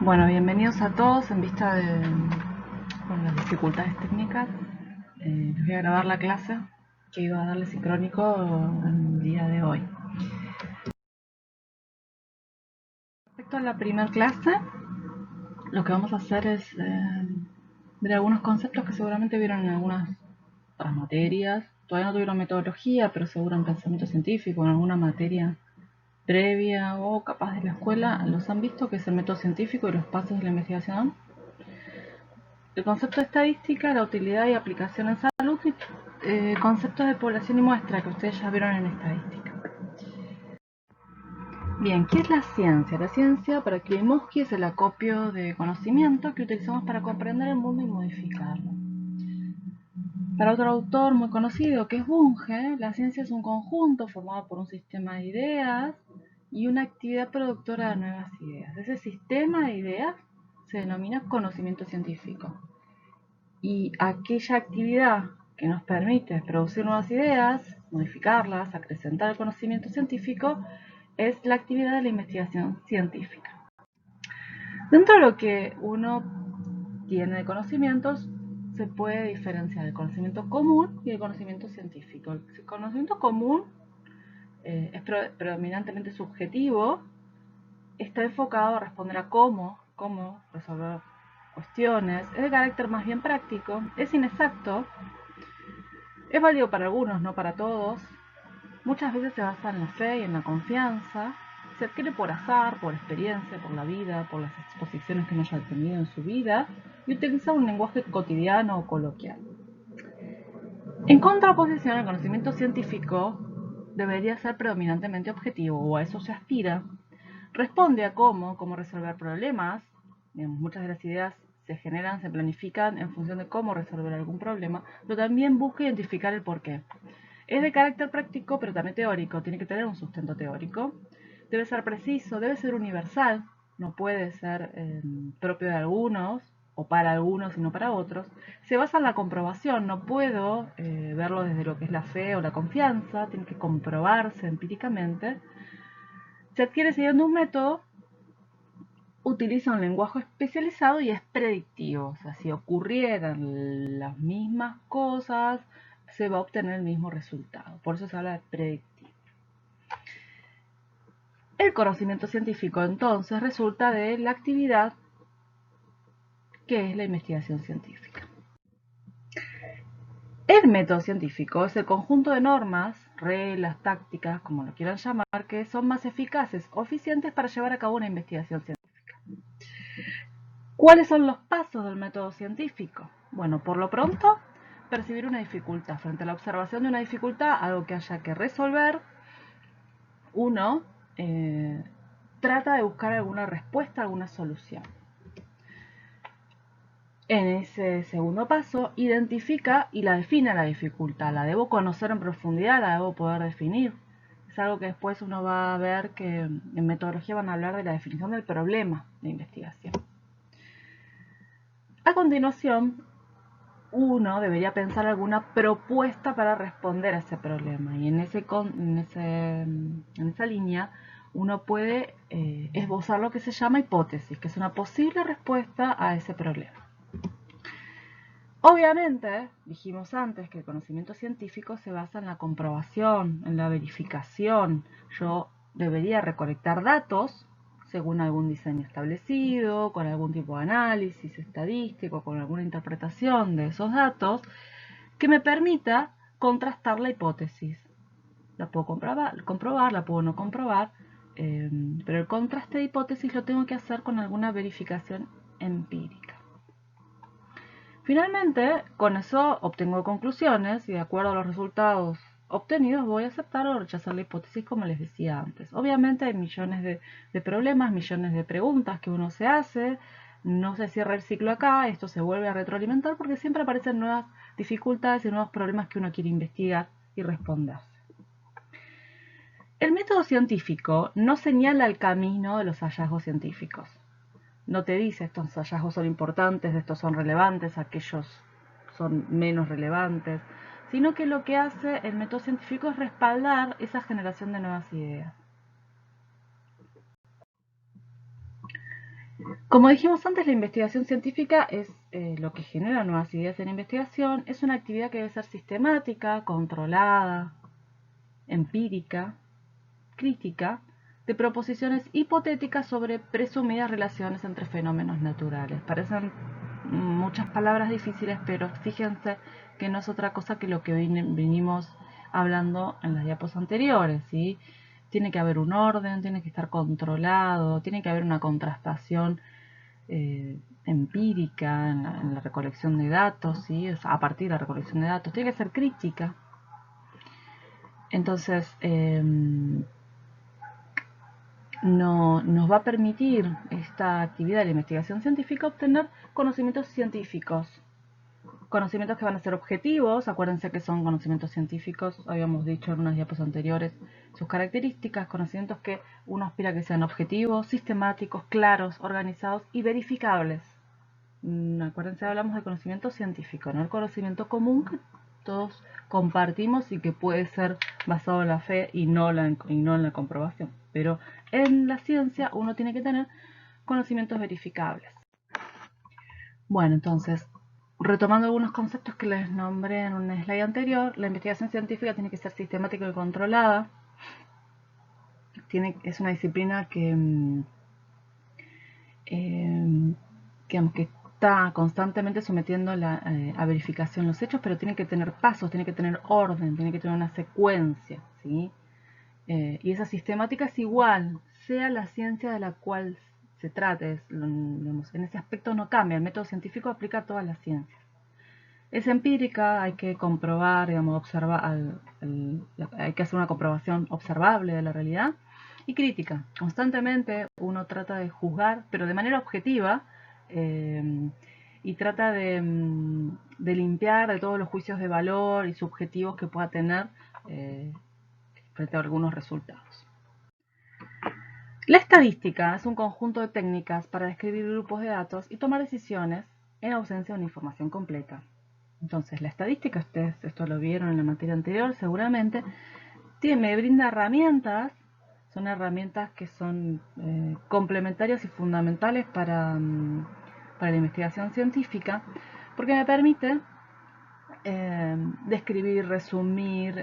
Bueno, bienvenidos a todos en vista de las dificultades técnicas. Les voy a grabar la clase que iba a darle sincrónico el día de hoy. Respecto a la primera clase, lo que vamos a hacer es ver algunos conceptos que seguramente vieron en algunas otras materias. Todavía no tuvieron metodología, pero seguro en pensamiento científico, en alguna materia previa o capaz de la escuela, los han visto, que es el método científico y los pasos de la investigación. El concepto de estadística, la utilidad y aplicación en salud y conceptos de población y muestra que ustedes ya vieron en estadística. Bien, ¿qué es la ciencia? La ciencia, para Klimovsky, es el acopio de conocimiento que utilizamos para comprender el mundo y modificarlo. Para otro autor muy conocido, que es Bunge, la ciencia es un conjunto formado por un sistema de ideas y una actividad productora de nuevas ideas. Ese sistema de ideas se denomina conocimiento científico. Y aquella actividad que nos permite producir nuevas ideas, modificarlas, acrecentar el conocimiento científico, es la actividad de la investigación científica. Dentro de lo que uno tiene de conocimientos, se puede diferenciar el conocimiento común y el conocimiento científico. El conocimiento común es predominantemente subjetivo, está enfocado a responder a cómo resolver cuestiones, es de carácter más bien práctico, es inexacto, es válido para algunos, no para todos. Muchas veces se basa en la fe y en la confianza. Se adquiere por azar, por experiencia, por la vida, por las exposiciones que uno haya tenido en su vida y utiliza un lenguaje cotidiano o coloquial. En contraposición, el conocimiento científico debería ser predominantemente objetivo, o a eso se aspira. Responde a cómo resolver problemas. Muchas de las ideas se generan, se planifican en función de cómo resolver algún problema, pero también busca identificar el porqué. Es de carácter práctico, pero también teórico, tiene que tener un sustento teórico. Debe ser preciso, debe ser universal, no puede ser propio de algunos o para algunos y no para otros. Se basa en la comprobación, no puedo verlo desde lo que es la fe o la confianza, tiene que comprobarse empíricamente. Se adquiere siguiendo un método, utiliza un lenguaje especializado y es predictivo. O sea, si ocurrieran las mismas cosas, se va a obtener el mismo resultado. Por eso se habla de predictivo. El conocimiento científico, entonces, resulta de la actividad que es la investigación científica. El método científico es el conjunto de normas, reglas, tácticas, como lo quieran llamar, que son más eficaces o eficientes para llevar a cabo una investigación científica. ¿Cuáles son los pasos del método científico? Bueno, por lo pronto, percibir una dificultad. Frente a la observación de una dificultad, algo que haya que resolver, uno trata de buscar alguna respuesta, alguna solución. En ese segundo paso, identifica y la define la dificultad. La debo conocer en profundidad, la debo poder definir. Es algo que después uno va a ver que en metodología van a hablar de la definición del problema de investigación. A continuación, uno debería pensar alguna propuesta para responder a ese problema. Y en esa línea uno puede esbozar lo que se llama hipótesis, que es una posible respuesta a ese problema. Obviamente, dijimos antes que el conocimiento científico se basa en la comprobación, en la verificación. Yo debería recolectar datos según algún diseño establecido, con algún tipo de análisis estadístico, con alguna interpretación de esos datos, que me permita contrastar la hipótesis. La puedo comprobar, la puedo no comprobar, pero el contraste de hipótesis lo tengo que hacer con alguna verificación empírica. Finalmente, con eso obtengo conclusiones y de acuerdo a los resultados obtenidos voy a aceptar o rechazar la hipótesis como les decía antes. Obviamente hay millones de problemas, millones de preguntas que uno se hace, no se cierra el ciclo acá, esto se vuelve a retroalimentar porque siempre aparecen nuevas dificultades y nuevos problemas que uno quiere investigar y responder. El método científico no señala el camino de los hallazgos científicos. No te dice estos hallazgos son importantes, estos son relevantes, aquellos son menos relevantes, sino que lo que hace el método científico es respaldar esa generación de nuevas ideas. Como dijimos antes, la investigación científica es lo que genera nuevas ideas en investigación. Es una actividad que debe ser sistemática, controlada, empírica, crítica, de proposiciones hipotéticas sobre presumidas relaciones entre fenómenos naturales. Parecen muchas palabras difíciles, pero fíjense que no es otra cosa que lo que vinimos hablando en las diapos anteriores, ¿sí? Tiene que haber un orden, tiene que estar controlado, tiene que haber una contrastación empírica en la recolección de datos, ¿sí? A partir de la recolección de datos, tiene que ser crítica. Entonces, nos va a permitir esta actividad de la investigación científica obtener conocimientos científicos, conocimientos que van a ser objetivos. Acuérdense que son conocimientos científicos, habíamos dicho en unas diapos anteriores sus características, conocimientos que uno aspira a que sean objetivos, sistemáticos, claros, organizados y verificables. Acuérdense, hablamos de conocimiento científico, no el conocimiento común que todos compartimos y que puede ser basado en la fe y no en la comprobación. Pero en la ciencia uno tiene que tener conocimientos verificables. Bueno, entonces, retomando algunos conceptos que les nombré en un slide anterior, la investigación científica tiene que ser sistemática y controlada. Es una disciplina que está constantemente sometiendo a verificación los hechos, pero tiene que tener pasos, tiene que tener orden, tiene que tener una secuencia, ¿sí? Y esa sistemática es igual, sea la ciencia de la cual se trate. Digamos, en ese aspecto no cambia, el método científico aplica a todas las ciencias. Es empírica, hay que comprobar, digamos, observar, hay que hacer una comprobación observable de la realidad. Y crítica, constantemente uno trata de juzgar, pero de manera objetiva, y trata de limpiar de todos los juicios de valor y subjetivos que pueda tener frente a algunos resultados. La estadística es un conjunto de técnicas para describir grupos de datos y tomar decisiones en ausencia de una información completa. Entonces, la estadística, ustedes esto lo vieron en la materia anterior seguramente, me brinda herramientas, son herramientas que son complementarias y fundamentales para la investigación científica, porque me permite describir, resumir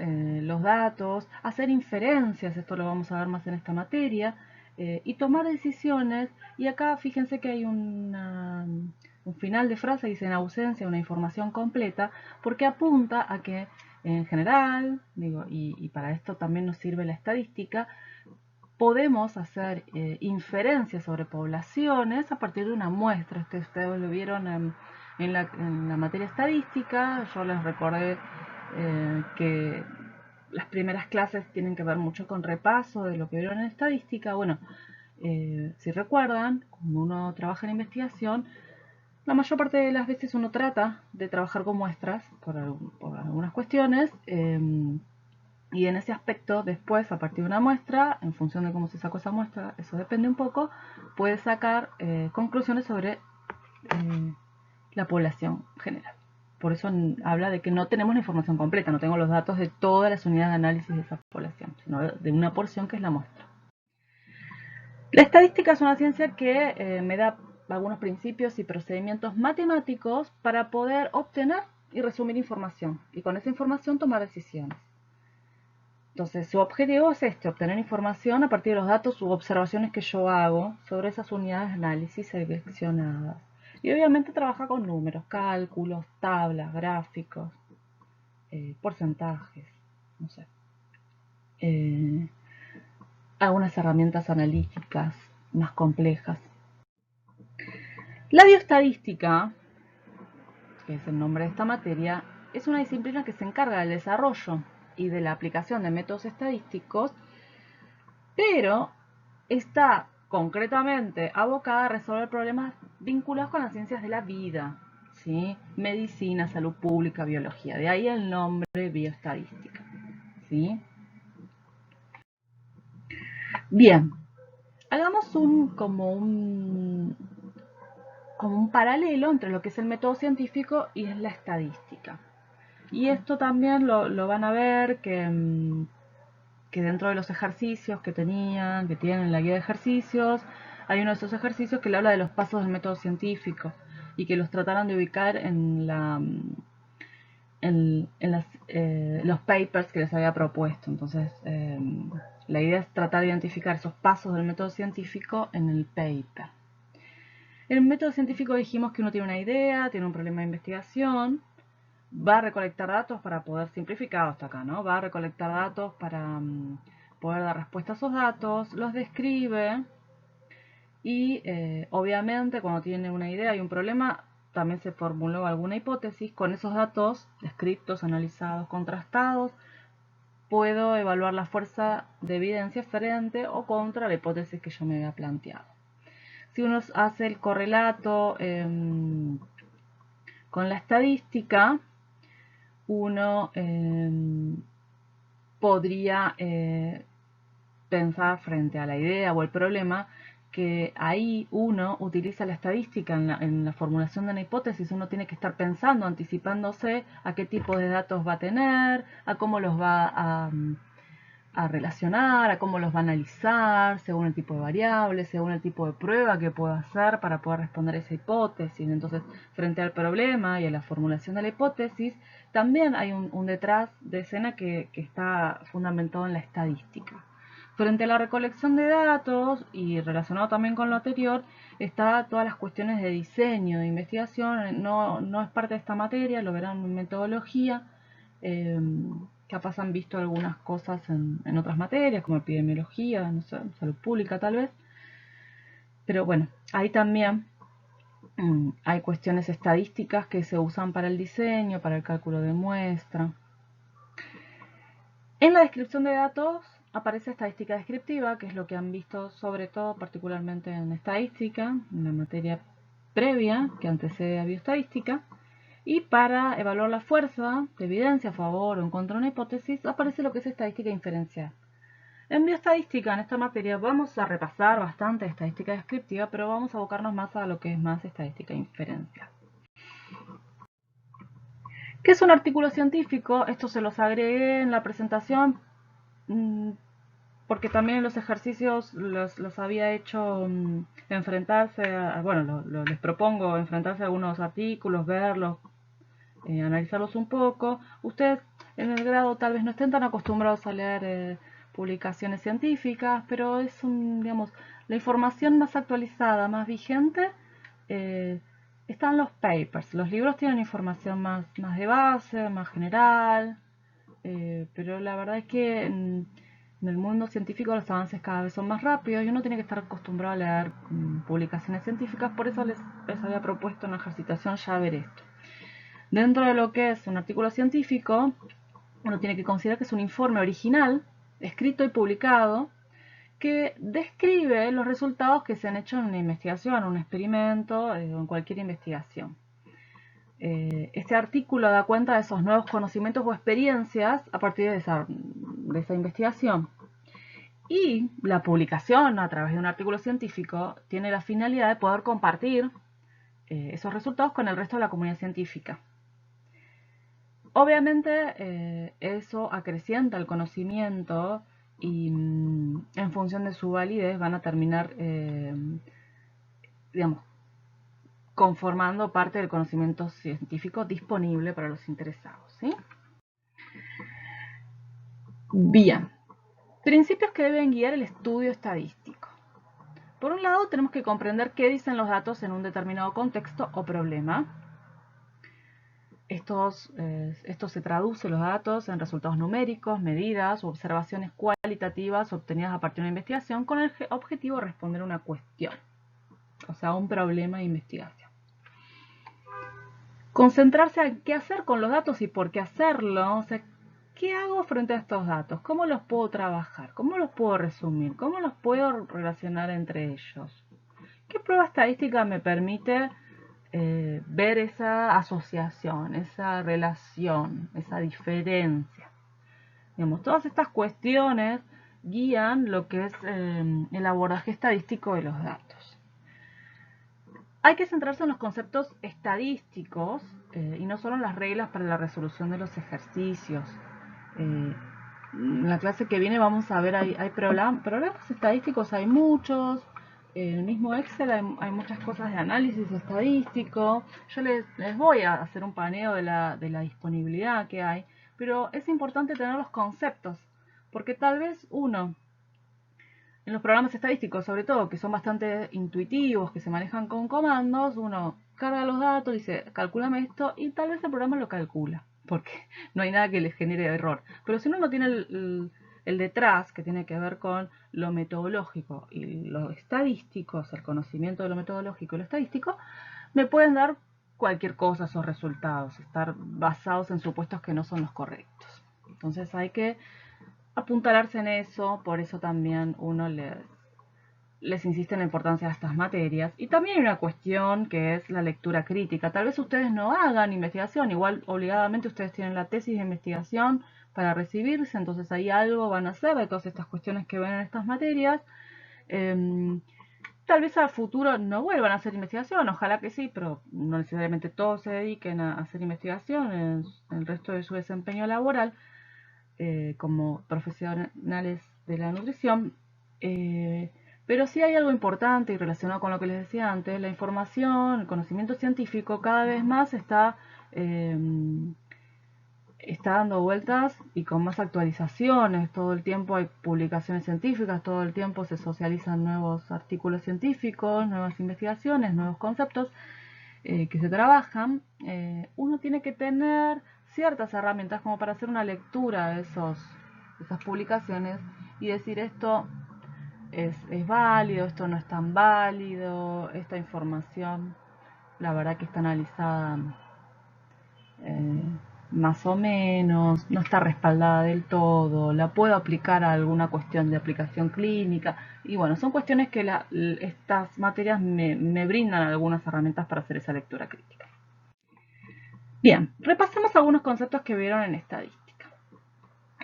los datos, hacer inferencias, esto lo vamos a ver más en esta materia, y tomar decisiones. Y acá fíjense que hay un final de frase, dice en ausencia de una información completa, porque apunta a que en general, digo, y para esto también nos sirve la estadística, podemos hacer inferencias sobre poblaciones a partir de una muestra. Ustedes lo vieron en la materia estadística. Yo les recordé que las primeras clases tienen que ver mucho con repaso de lo que vieron en estadística. Bueno, si recuerdan, cuando uno trabaja en investigación, la mayor parte de las veces uno trata de trabajar con muestras por algunas cuestiones. Y en ese aspecto, después, a partir de una muestra, en función de cómo se sacó esa muestra, eso depende un poco, puede sacar conclusiones sobre la población general. Por eso habla de que no tenemos la información completa, no tengo los datos de todas las unidades de análisis de esa población, sino de una porción que es la muestra. La estadística es una ciencia que me da algunos principios y procedimientos matemáticos para poder obtener y resumir información, y con esa información tomar decisiones. Entonces, su objetivo es obtener información a partir de los datos u observaciones que yo hago sobre esas unidades de análisis seleccionadas. Y obviamente trabaja con números, cálculos, tablas, gráficos, porcentajes, no sé. Algunas herramientas analíticas más complejas. La bioestadística, que es el nombre de esta materia, es una disciplina que se encarga del desarrollo y de la aplicación de métodos estadísticos, pero está concretamente abocada a resolver problemas vinculados con las ciencias de la vida, ¿sí? Medicina, salud pública, biología. De ahí el nombre bioestadística, ¿sí? Bien, hagamos como un paralelo entre lo que es el método científico y es la estadística. Y esto también lo van a ver que dentro de los ejercicios que tienen la guía de ejercicios, hay uno de esos ejercicios que le habla de los pasos del método científico y que los trataron de ubicar en los papers que les había propuesto. Entonces, la idea es tratar de identificar esos pasos del método científico en el paper. En el método científico dijimos que uno tiene una idea, tiene un problema de investigación, va a recolectar datos para poder simplificar hasta acá, ¿no? Va a recolectar datos para poder dar respuesta a esos datos, los describe y obviamente cuando tiene una idea y un problema también se formuló alguna hipótesis. Con esos datos descritos, analizados, contrastados, puedo evaluar la fuerza de evidencia frente o contra la hipótesis que yo me había planteado. Si uno hace el correlato con la estadística, uno podría pensar frente a la idea o el problema que ahí uno utiliza la estadística en la formulación de una hipótesis. Uno tiene que estar pensando, anticipándose a qué tipo de datos va a tener, a cómo los va a relacionar, a cómo los va a analizar, según el tipo de variable, según el tipo de prueba que pueda hacer para poder responder a esa hipótesis. Entonces, frente al problema y a la formulación de la hipótesis, también hay un detrás de escena que está fundamentado en la estadística. Frente a la recolección de datos, y relacionado también con lo anterior, está todas las cuestiones de diseño, de investigación. No es parte de esta materia, lo verán en metodología. Capaz han visto algunas cosas en otras materias, como epidemiología, no sé, salud pública tal vez. Pero bueno, ahí también hay cuestiones estadísticas que se usan para el diseño, para el cálculo de muestra. En la descripción de datos aparece estadística descriptiva, que es lo que han visto sobre todo particularmente en estadística, en la materia previa que antecede a bioestadística. Y para evaluar la fuerza de evidencia a favor o en contra de una hipótesis, aparece lo que es estadística inferencial. En bioestadística, en esta materia, vamos a repasar bastante estadística descriptiva, pero vamos a abocarnos más a lo que es más estadística inferencial. ¿Qué es un artículo científico? Esto se los agregué en la presentación porque también en los ejercicios los había hecho enfrentarse a, bueno, les propongo enfrentarse a algunos artículos, verlos, analizarlos un poco. Ustedes en el grado tal vez no estén tan acostumbrados a leer publicaciones científicas, pero es digamos, la información más actualizada, más vigente, están los papers. Los libros tienen información más de base, más general, pero la verdad es que en el mundo científico los avances cada vez son más rápidos y uno tiene que estar acostumbrado a leer publicaciones científicas. Por eso les había propuesto en la ejercitación ya ver esto. Dentro de lo que es un artículo científico, uno tiene que considerar que es un informe original, escrito y publicado, que describe los resultados que se han hecho en una investigación, un experimento o en cualquier investigación. Este artículo da cuenta de esos nuevos conocimientos o experiencias a partir de esa investigación. Y la publicación a través de un artículo científico tiene la finalidad de poder compartir esos resultados con el resto de la comunidad científica. Obviamente eso acrecienta el conocimiento y en función de su validez van a terminar, digamos, conformando parte del conocimiento científico disponible para los interesados, ¿sí? Bien, principios que deben guiar el estudio estadístico. Por un lado, tenemos que comprender qué dicen los datos en un determinado contexto o problema. Esto se traduce los datos en resultados numéricos, medidas o observaciones cualitativas obtenidas a partir de una investigación con el objetivo de responder a una cuestión, o sea, un problema de investigación. Concentrarse en qué hacer con los datos y por qué hacerlo, o sea, ¿qué hago frente a estos datos? ¿Cómo los puedo trabajar? ¿Cómo los puedo resumir? ¿Cómo los puedo relacionar entre ellos? ¿Qué prueba estadística me permite ver esa asociación, esa relación, esa diferencia? Digamos, todas estas cuestiones guían lo que es el abordaje estadístico de los datos. Hay que centrarse en los conceptos estadísticos y no solo en las reglas para la resolución de los ejercicios. En la clase que viene vamos a ver, hay problemas estadísticos, hay muchos. En el mismo Excel hay muchas cosas de análisis estadístico. Yo les voy a hacer un paneo de la disponibilidad que hay, pero es importante tener los conceptos, porque tal vez uno, en los programas estadísticos sobre todo, que son bastante intuitivos, que se manejan con comandos, uno carga los datos, dice, calculame esto, y tal vez el programa lo calcula, porque no hay nada que les genere error. Pero si uno no tiene el detrás, que tiene que ver con lo metodológico y lo estadístico, o sea, el conocimiento de lo metodológico y lo estadístico, me pueden dar cualquier cosa esos resultados, estar basados en supuestos que no son los correctos. Entonces hay que apuntalarse en eso, por eso también uno les insiste en la importancia de estas materias. Y también hay una cuestión que es la lectura crítica. Tal vez ustedes no hagan investigación, igual obligadamente ustedes tienen la tesis de investigación para recibirse, entonces ahí algo van a hacer de todas estas cuestiones que ven en estas materias. Tal vez a futuro no vuelvan a hacer investigación, ojalá que sí, pero no necesariamente todos se dediquen a hacer investigación en el resto de su desempeño laboral como profesionales de la nutrición. Pero sí hay algo importante y relacionado con lo que les decía antes, la información, el conocimiento científico cada vez más está dando vueltas y con más actualizaciones. Todo el tiempo hay publicaciones científicas, todo el tiempo se socializan nuevos artículos científicos, nuevas investigaciones, nuevos conceptos que se trabajan. Uno tiene que tener ciertas herramientas como para hacer una lectura de esas publicaciones y decir esto es válido, esto no es tan válido, esta información la verdad que está analizada eh, más o menos, no está respaldada del todo, la puedo aplicar a alguna cuestión de aplicación clínica. Y bueno, son cuestiones que estas materias me brindan algunas herramientas para hacer esa lectura crítica. Bien, repasemos algunos conceptos que vieron en estadística.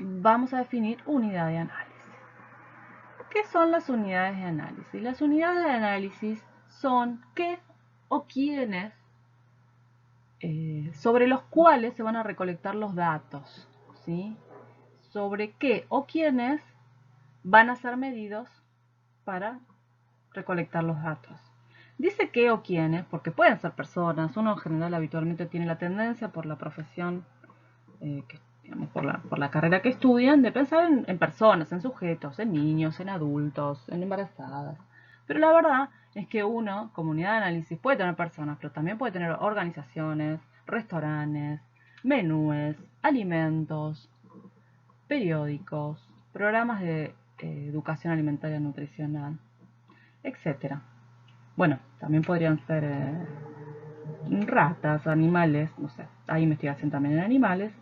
Vamos a definir unidad de análisis. ¿Qué son las unidades de análisis? Las unidades de análisis son qué o quiénes sobre los cuales se van a recolectar los datos, ¿sí? Sobre qué o quiénes van a ser medidos para recolectar los datos. Dice qué o quiénes, porque pueden ser personas. Uno en general habitualmente tiene la tendencia por la profesión, digamos, por la carrera que estudian, de pensar en personas, en sujetos, en niños, en adultos, en embarazadas. Pero la verdad es que uno, como unidad de análisis, puede tener personas, pero también puede tener organizaciones, restaurantes, menúes, alimentos, periódicos, programas de educación alimentaria nutricional, etcétera. Bueno, también podrían ser ratas, animales, no sé, hay investigación también en animales,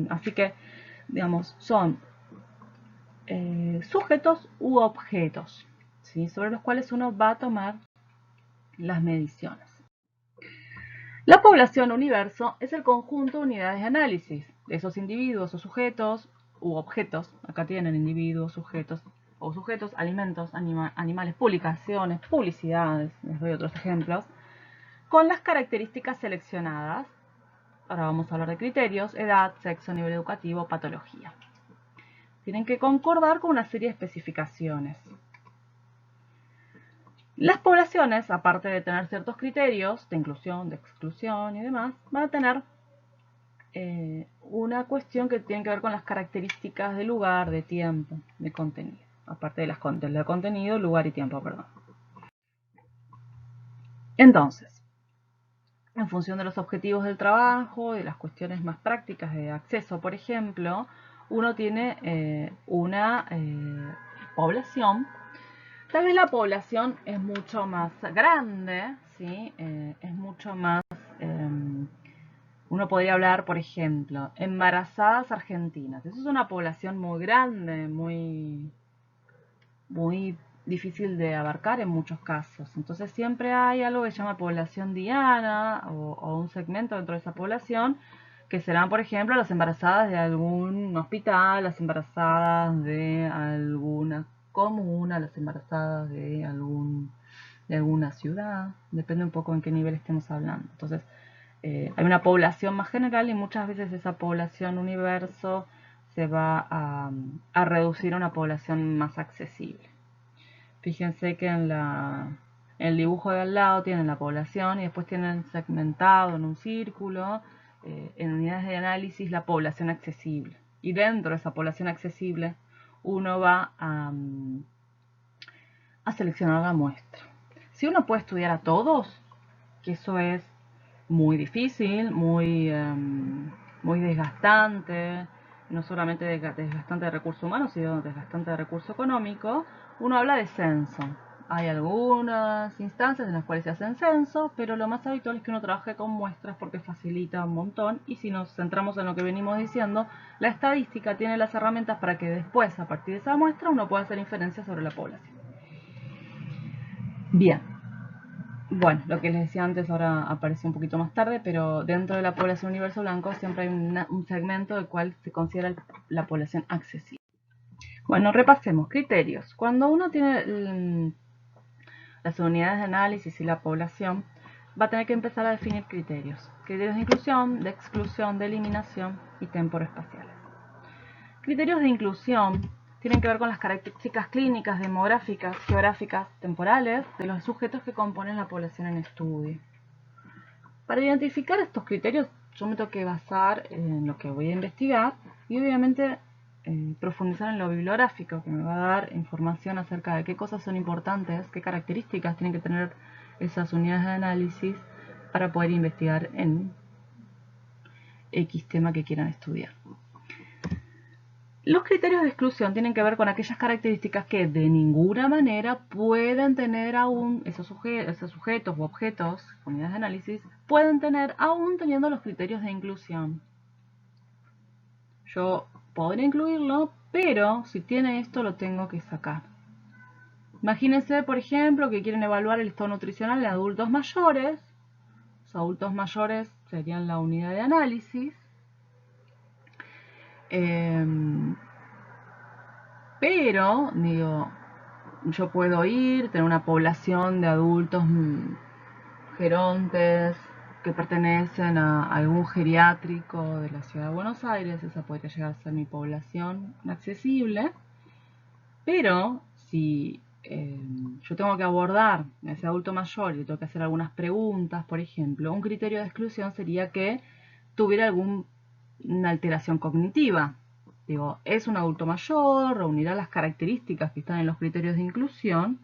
así que, digamos, son sujetos u objetos, ¿sí? Sobre los cuales uno va a tomar las mediciones. La población universo es el conjunto de unidades de análisis de esos individuos o sujetos u objetos, acá tienen individuos, sujetos o sujetos, alimentos, animales, publicaciones, publicidades, les doy otros ejemplos, con las características seleccionadas. Ahora vamos a hablar de criterios: edad, sexo, nivel educativo, patología. Tienen que concordar con una serie de especificaciones. Las poblaciones, aparte de tener ciertos criterios de inclusión, de exclusión y demás, van a tener una cuestión que tiene que ver con las características de lugar, de tiempo, de contenido. Aparte de de contenido, lugar y tiempo, perdón. Entonces, en función de los objetivos del trabajo, de las cuestiones más prácticas de acceso, por ejemplo, uno tiene una población. Tal vez la población es mucho más grande, ¿sí? Es mucho más... uno podría hablar, por ejemplo, embarazadas argentinas. Eso es una población muy grande, muy difícil de abarcar en muchos casos. Entonces siempre hay algo que se llama población diana o un segmento dentro de esa población que serán, por ejemplo, las embarazadas de algún hospital, las embarazadas de alguna comuna, las embarazadas de alguna ciudad, depende un poco en qué nivel estemos hablando. Entonces, hay una población más general y muchas veces esa población universo se va a reducir a una población más accesible. Fíjense que en el dibujo de al lado tienen la población y después tienen segmentado en un círculo, en unidades de análisis, la población accesible. Y dentro de esa población accesible uno va a seleccionar la muestra. Si uno puede estudiar a todos, que eso es muy difícil, muy desgastante, no solamente desgastante de recursos humanos, sino desgastante de recurso económico, uno habla de censo. Hay algunas instancias en las cuales se hacen censo, pero lo más habitual es que uno trabaje con muestras porque facilita un montón. Y si nos centramos en lo que venimos diciendo, la estadística tiene las herramientas para que después, a partir de esa muestra, uno pueda hacer inferencias sobre la población. Bien. Bueno, lo que les decía antes ahora apareció un poquito más tarde, pero dentro de la población universo blanco siempre hay un segmento del cual se considera la población accesible. Bueno, repasemos criterios. Cuando uno tiene las unidades de análisis y la población, va a tener que empezar a definir criterios. Criterios de inclusión, de exclusión, de eliminación y temporoespaciales. Criterios de inclusión tienen que ver con las características clínicas, demográficas, geográficas, temporales de los sujetos que componen la población en estudio. Para identificar estos criterios yo me tengo que basar en lo que voy a investigar y obviamente profundizar en lo bibliográfico, que me va a dar información acerca de qué cosas son importantes, qué características tienen que tener esas unidades de análisis para poder investigar en X tema que quieran estudiar. Los criterios de exclusión tienen que ver con aquellas características que de ninguna manera pueden tener aún esos sujetos u objetos, unidades de análisis, pueden tener aún teniendo los criterios de inclusión. Yo podría incluirlo, pero si tiene esto lo tengo que sacar. Imagínense, por ejemplo, que quieren evaluar el estado nutricional en adultos mayores. Los adultos mayores serían la unidad de análisis. Pero, digo, yo puedo ir, tener una población de adultos gerontes que pertenecen a algún geriátrico de la ciudad de Buenos Aires. Esa podría llegar a ser mi población accesible. Pero si yo tengo que abordar a ese adulto mayor y tengo que hacer algunas preguntas, por ejemplo, un criterio de exclusión sería que tuviera alguna alteración cognitiva. Digo, es un adulto mayor, reunirá las características que están en los criterios de inclusión,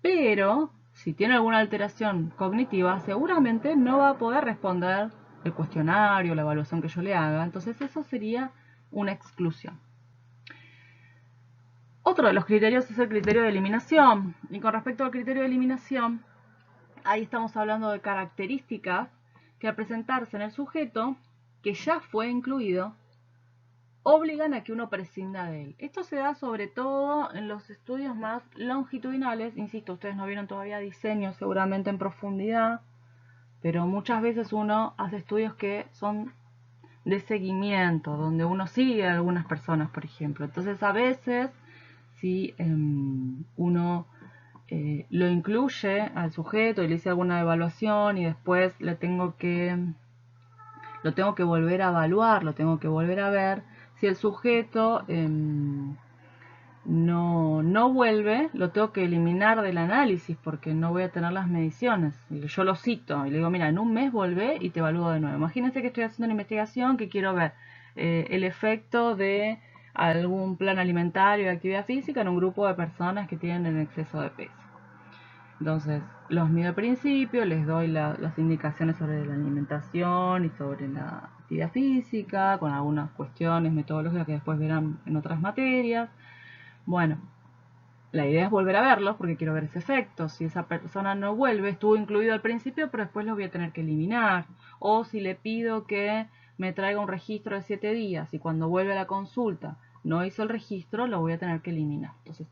pero si tiene alguna alteración cognitiva, seguramente no va a poder responder el cuestionario, la evaluación que yo le haga. Entonces eso sería una exclusión. Otro de los criterios es el criterio de eliminación. Y con respecto al criterio de eliminación, ahí estamos hablando de características que al presentarse en el sujeto, que ya fue incluido, obligan a que uno prescinda de él. Esto se da sobre todo en los estudios más longitudinales. Insisto, ustedes no vieron todavía diseño seguramente en profundidad, pero muchas veces uno hace estudios que son de seguimiento, donde uno sigue a algunas personas, por ejemplo. Entonces a veces, si uno lo incluye al sujeto y le hice alguna evaluación y después lo tengo que volver a evaluar, lo tengo que volver a ver, si el sujeto no vuelve, lo tengo que eliminar del análisis porque no voy a tener las mediciones. Yo lo cito y le digo, mira, en un mes volvé y te evalúo de nuevo. Imagínense que estoy haciendo una investigación que quiero ver el efecto de algún plan alimentario y actividad física en un grupo de personas que tienen exceso de peso. Entonces, los mido al principio, les doy las indicaciones sobre la alimentación y sobre la actividad física, con algunas cuestiones metodológicas que después verán en otras materias. Bueno, la idea es volver a verlos porque quiero ver ese efecto. Si esa persona no vuelve, estuvo incluido al principio, pero después lo voy a tener que eliminar. O si le pido que me traiga un registro de 7 días y cuando vuelve a la consulta no hizo el registro, lo voy a tener que eliminar. Entonces,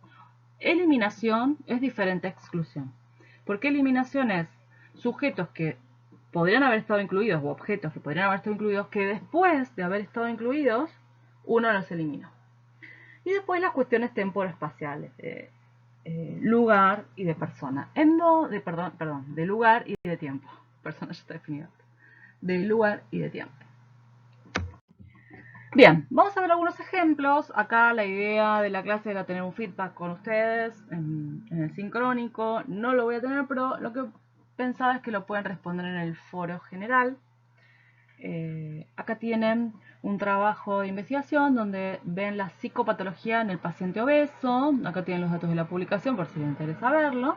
eliminación es diferente a exclusión. Porque eliminación es sujetos que podrían haber estado incluidos o objetos que podrían haber estado incluidos que después de haber estado incluidos, uno los eliminó. Y después las cuestiones temporoespaciales, lugar y de persona. De lugar y de tiempo. Persona ya está definido. De lugar y de tiempo. Bien, vamos a ver algunos ejemplos. Acá la idea de la clase era tener un feedback con ustedes en el sincrónico. No lo voy a tener, pero lo que pensaba es que lo pueden responder en el foro general. Acá tienen un trabajo de investigación donde ven la psicopatología en el paciente obeso. Acá tienen los datos de la publicación por si les interesa verlo.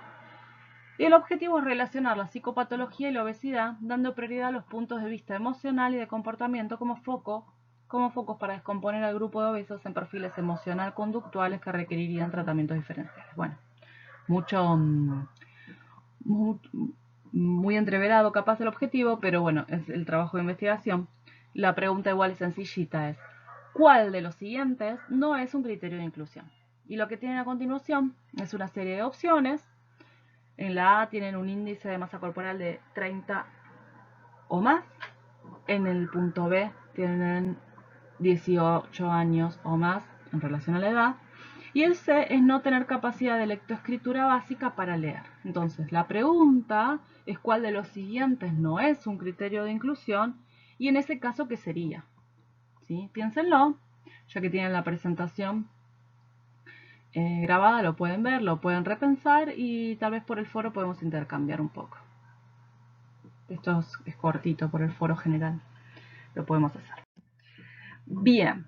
Y el objetivo es relacionar la psicopatología y la obesidad, dando prioridad a los puntos de vista emocional y de comportamiento como focos para descomponer al grupo de obesos en perfiles emocional-conductuales que requerirían tratamientos diferenciales. Bueno, mucho, muy entreverado capaz el objetivo, pero bueno, es el trabajo de investigación. La pregunta igual es sencillita, es ¿cuál de los siguientes no es un criterio de inclusión? Y lo que tienen a continuación es una serie de opciones. En la A tienen un índice de masa corporal de 30 o más. En el punto B tienen 18 años o más en relación a la edad. Y el C es no tener capacidad de lectoescritura básica para leer. Entonces, la pregunta es cuál de los siguientes no es un criterio de inclusión y en ese caso, ¿qué sería? ¿Sí? Piénsenlo, ya que tienen la presentación grabada, lo pueden ver, lo pueden repensar y tal vez por el foro podemos intercambiar un poco. Esto es cortito por el foro general, lo podemos hacer. Bien,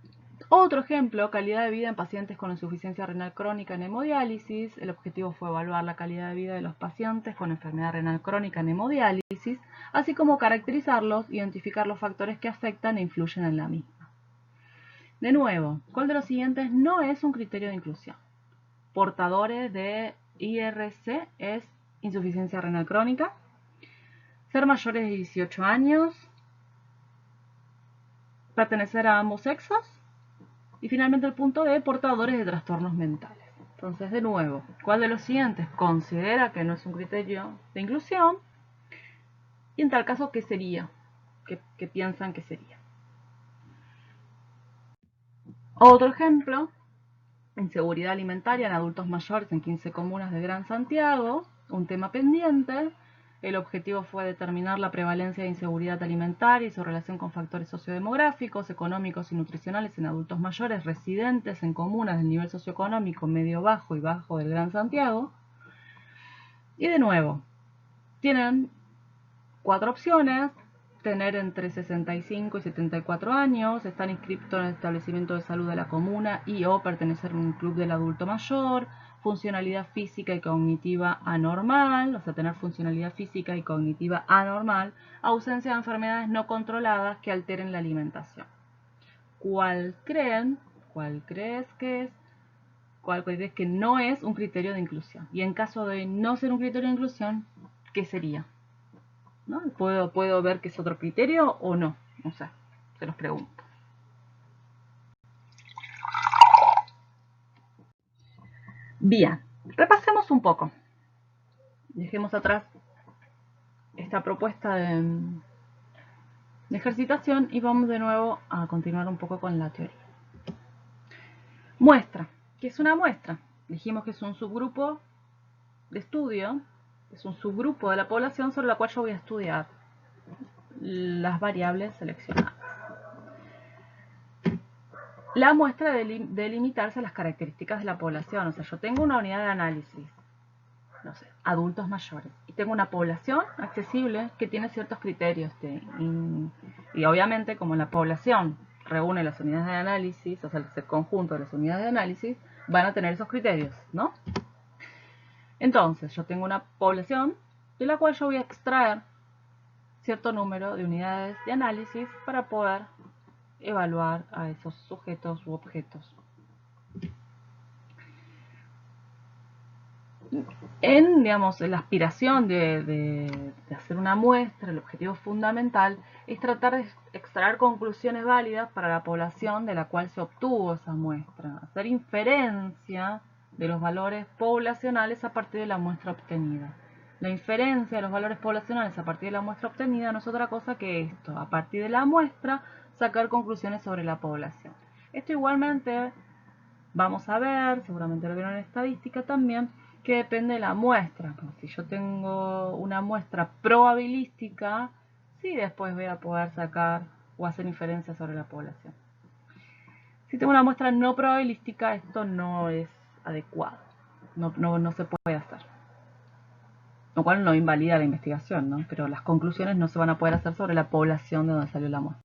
otro ejemplo, calidad de vida en pacientes con insuficiencia renal crónica en hemodiálisis. El objetivo fue evaluar la calidad de vida de los pacientes con enfermedad renal crónica en hemodiálisis, así como caracterizarlos, identificar los factores que afectan e influyen en la misma. De nuevo, ¿cuál de los siguientes no es un criterio de inclusión? Portadores de IRC es insuficiencia renal crónica, ser mayores de 18 años, pertenecer a ambos sexos, y finalmente el punto D, portadores de trastornos mentales. Entonces, de nuevo, ¿cuál de los siguientes considera que no es un criterio de inclusión? Y en tal caso, ¿qué sería? ¿Qué piensan que sería? Otro ejemplo, inseguridad alimentaria en adultos mayores en 15 comunas de Gran Santiago, un tema pendiente. El objetivo fue determinar la prevalencia de inseguridad alimentaria y su relación con factores sociodemográficos, económicos y nutricionales en adultos mayores residentes en comunas del nivel socioeconómico medio bajo y bajo del Gran Santiago. Y de nuevo, tienen 4 opciones: tener entre 65 y 74 años, estar inscrito en el establecimiento de salud de la comuna y o pertenecer a un club del adulto mayor, funcionalidad física y cognitiva anormal, o sea, tener funcionalidad física y cognitiva anormal, ausencia de enfermedades no controladas que alteren la alimentación. ¿Cuál crees que es? ¿Cuál crees que no es un criterio de inclusión? Y en caso de no ser un criterio de inclusión, ¿qué sería? ¿No? ¿Puedo ver que es otro criterio o no? No sé, se los pregunto. Bien, repasemos un poco. Dejemos atrás esta propuesta de ejercitación y vamos de nuevo a continuar un poco con la teoría. Muestra. ¿Qué es una muestra? Dijimos que es un subgrupo de estudio, es un subgrupo de la población sobre la cual yo voy a estudiar las variables seleccionadas. La muestra de limitarse a las características de la población. O sea, yo tengo una unidad de análisis, no sé, adultos mayores, y tengo una población accesible que tiene ciertos criterios. Y obviamente, como la población reúne las unidades de análisis, o sea, el conjunto de las unidades de análisis, van a tener esos criterios, ¿no? Entonces, yo tengo una población de la cual yo voy a extraer cierto número de unidades de análisis para poder evaluar a esos sujetos u objetos. En, digamos, la aspiración de hacer una muestra, el objetivo fundamental es tratar de extraer conclusiones válidas para la población de la cual se obtuvo esa muestra, hacer inferencia de los valores poblacionales a partir de la muestra obtenida. La inferencia de los valores poblacionales a partir de la muestra obtenida no es otra cosa que esto: a partir de la muestra sacar conclusiones sobre la población. Esto igualmente vamos a ver, seguramente lo vieron en estadística también, que depende de la muestra. Si yo tengo una muestra probabilística, sí, después voy a poder sacar o hacer inferencias sobre la población. Si tengo una muestra no probabilística, esto no es adecuado, no se puede hacer. Lo cual no invalida la investigación, ¿no? Pero las conclusiones no se van a poder hacer sobre la población de donde salió la muestra.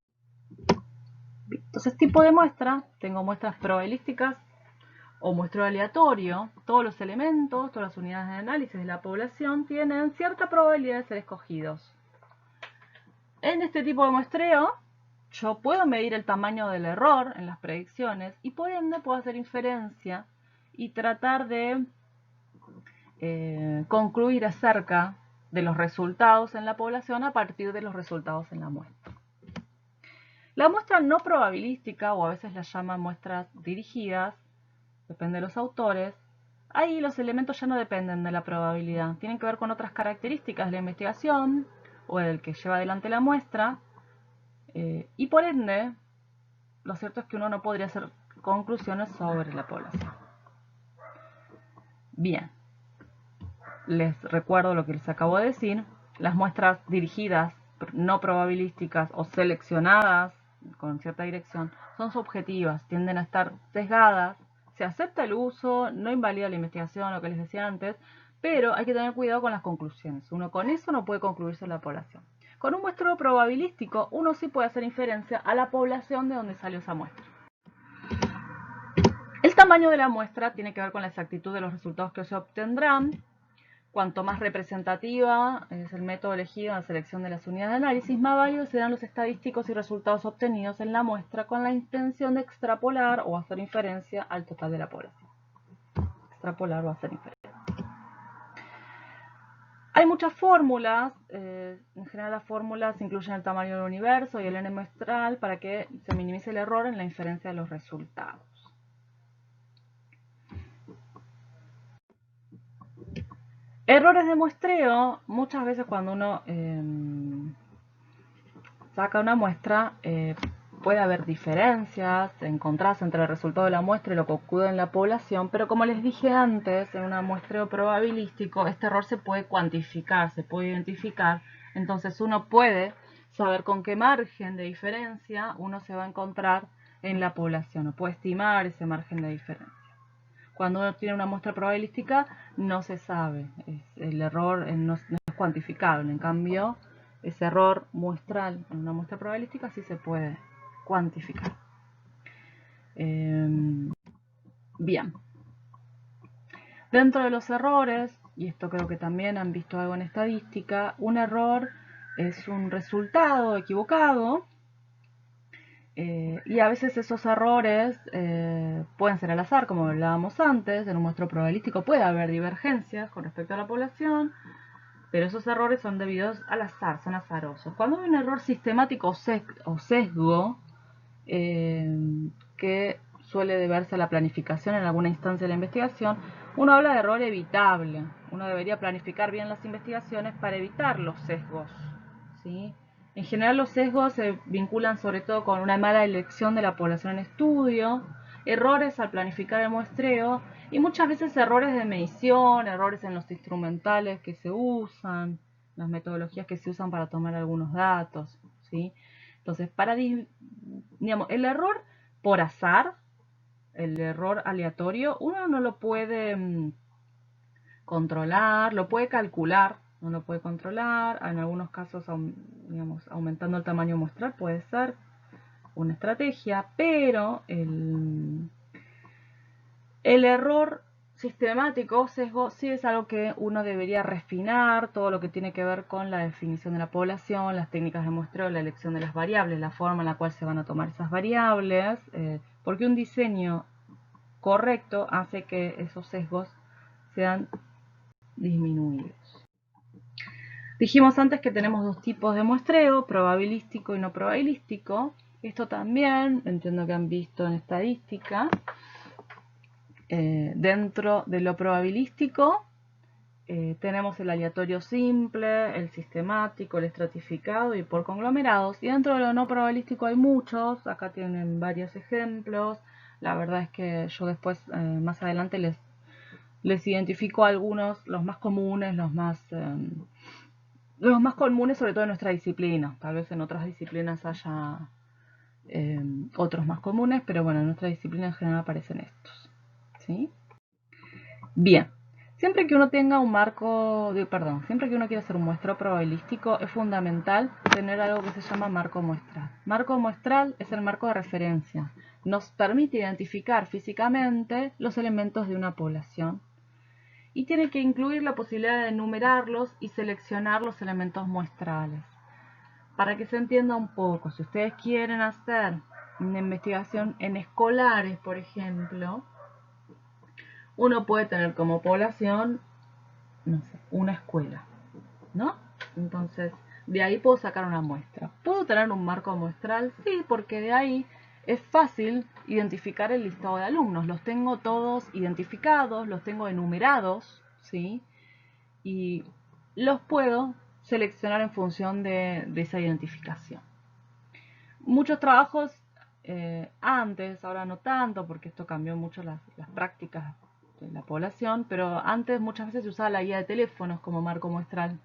Entonces, tipo de muestra, tengo muestras probabilísticas o muestreo aleatorio. Todos los elementos, todas las unidades de análisis de la población tienen cierta probabilidad de ser escogidos. En este tipo de muestreo, yo puedo medir el tamaño del error en las predicciones y por ende puedo hacer inferencia y tratar de concluir acerca de los resultados en la población a partir de los resultados en la muestra. La muestra no probabilística, o a veces la llaman muestras dirigidas, depende de los autores, ahí los elementos ya no dependen de la probabilidad, tienen que ver con otras características de la investigación o del que lleva adelante la muestra, y por ende, lo cierto es que uno no podría hacer conclusiones sobre la población. Bien, les recuerdo lo que les acabo de decir, las muestras dirigidas, no probabilísticas o seleccionadas con cierta dirección son subjetivas, tienden a estar sesgadas, se acepta el uso, no invalida la investigación, lo que les decía antes, pero hay que tener cuidado con las conclusiones. Uno con eso no puede concluir sobre la población. Con un muestreo probabilístico, uno sí puede hacer inferencia a la población de donde salió esa muestra. El tamaño de la muestra tiene que ver con la exactitud de los resultados que se obtendrán. Cuanto más representativa es el método elegido en la selección de las unidades de análisis, más válidos serán los estadísticos y resultados obtenidos en la muestra con la intención de extrapolar o hacer inferencia al total de la población. Extrapolar o hacer inferencia. Hay muchas fórmulas, en general las fórmulas incluyen el tamaño del universo y el n muestral para que se minimice el error en la inferencia de los resultados. Errores de muestreo, muchas veces cuando uno saca una muestra, puede haber diferencias, encontrarse entre el resultado de la muestra y lo que ocurre en la población, pero como les dije antes, en un muestreo probabilístico, este error se puede cuantificar, se puede identificar, entonces uno puede saber con qué margen de diferencia uno se va a encontrar en la población, o puede estimar ese margen de diferencia. Cuando uno tiene una muestra probabilística, no se sabe, el error no es cuantificable, en cambio, ese error muestral en una muestra probabilística sí se puede cuantificar. Bien. Dentro de los errores, y esto creo que también han visto algo en estadística, un error es un resultado equivocado y a veces esos errores pueden ser al azar, como hablábamos antes, en un muestreo probabilístico puede haber divergencias con respecto a la población, pero esos errores son debidos al azar, son azarosos. Cuando hay un error sistemático o sesgo, que suele deberse a la planificación en alguna instancia de la investigación, uno habla de error evitable. Uno debería planificar bien las investigaciones para evitar los sesgos, ¿sí? En general los sesgos se vinculan sobre todo con una mala elección de la población en estudio, errores al planificar el muestreo y muchas veces errores de medición, errores en los instrumentales que se usan, las metodologías que se usan para tomar algunos datos, ¿sí? Entonces, digamos, el error por azar, el error aleatorio, uno no lo puede controlar, lo puede calcular, no lo puede controlar, en algunos casos, digamos, aumentando el tamaño muestral puede ser una estrategia, pero el error sistemático o sesgo sí es algo que uno debería refinar, todo lo que tiene que ver con la definición de la población, las técnicas de muestreo, la elección de las variables, la forma en la cual se van a tomar esas variables, porque un diseño correcto hace que esos sesgos sean disminuidos. Dijimos antes que tenemos dos tipos de muestreo, probabilístico y no probabilístico. Esto también entiendo que han visto en estadística. Dentro de lo probabilístico tenemos el aleatorio simple, el sistemático, el estratificado y por conglomerados. Y dentro de lo no probabilístico hay muchos, acá tienen varios ejemplos. La verdad es que yo después, más adelante, les identifico algunos, los más comunes, los más comunes sobre todo en nuestra disciplina. Tal vez en otras disciplinas haya otros más comunes, pero bueno, en nuestra disciplina en general aparecen estos. ¿Sí? Bien. Siempre que uno tenga un siempre que uno quiera hacer un muestreo probabilístico, es fundamental tener algo que se llama marco muestral. Marco muestral es el marco de referencia. Nos permite identificar físicamente los elementos de una población y tiene que incluir la posibilidad de enumerarlos y seleccionar los elementos muestrales. Para que se entienda un poco, si ustedes quieren hacer una investigación en escolares, por ejemplo, uno puede tener como población, no sé, una escuela, ¿no? Entonces, de ahí puedo sacar una muestra. ¿Puedo tener un marco muestral? Sí, porque de ahí es fácil identificar el listado de alumnos. Los tengo todos identificados, los tengo enumerados, ¿sí? Y los puedo seleccionar en función de esa identificación. Muchos trabajos antes, ahora no tanto, porque esto cambió mucho las prácticas de la población, pero antes muchas veces se usaba la guía de teléfonos como marco muestral.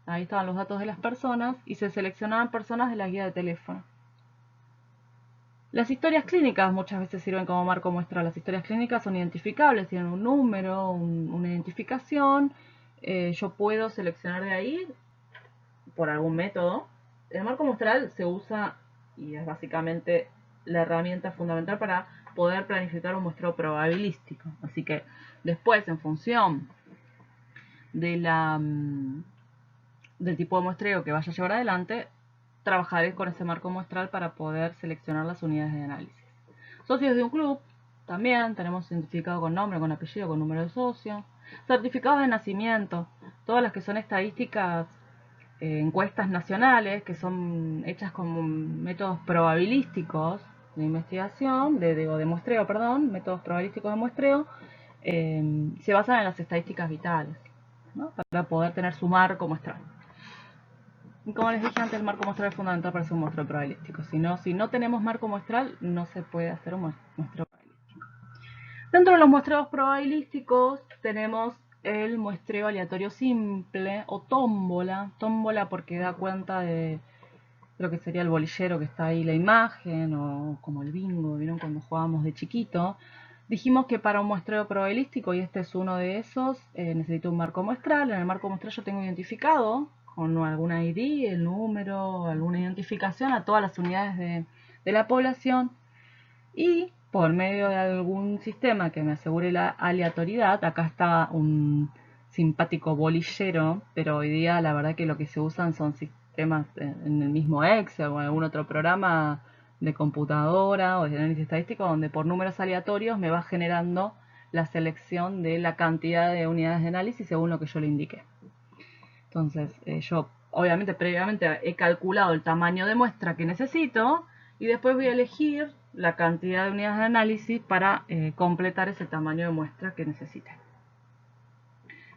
Ahí estaban los datos de las personas y se seleccionaban personas de la guía de teléfono. Las historias clínicas muchas veces sirven como marco muestral. Las historias clínicas son identificables, tienen un número, una identificación. Yo puedo seleccionar de ahí por algún método. El marco muestral se usa y es básicamente la herramienta fundamental para poder planificar un muestreo probabilístico. Así que después, en función de del tipo de muestreo que vaya a llevar adelante, trabajaré con ese marco muestral para poder seleccionar las unidades de análisis. Socios de un club, también tenemos identificado con nombre, con apellido, con número de socio. Certificados de nacimiento, todas las que son estadísticas, encuestas nacionales, que son hechas con métodos probabilísticos de investigación, de muestreo, perdón, métodos probabilísticos de muestreo, se basan en las estadísticas vitales, ¿no? Para poder tener su marco muestral. Y como les dije antes, el marco muestral es fundamental para hacer un muestreo probabilístico. Si no tenemos marco muestral, no se puede hacer un muestreo probabilístico. Dentro de los muestreos probabilísticos tenemos el muestreo aleatorio simple o tómbola. Tómbola porque da cuenta de lo que sería el bolillero que está ahí la imagen, o como el bingo, ¿vieron cuando jugábamos de chiquito? Dijimos que para un muestreo probabilístico, y este es uno de esos, necesito un marco muestral. En el marco muestral yo tengo identificado con alguna ID, el número, alguna identificación a todas las unidades de la población, y por medio de algún sistema que me asegure la aleatoriedad, acá está un simpático bolillero, pero hoy día la verdad que lo que se usan son sistemas en el mismo Excel o en algún otro programa de computadora o de análisis estadístico, donde por números aleatorios me va generando la selección de la cantidad de unidades de análisis según lo que yo le indique. Entonces, yo obviamente previamente he calculado el tamaño de muestra que necesito y después voy a elegir la cantidad de unidades de análisis para completar ese tamaño de muestra que necesite.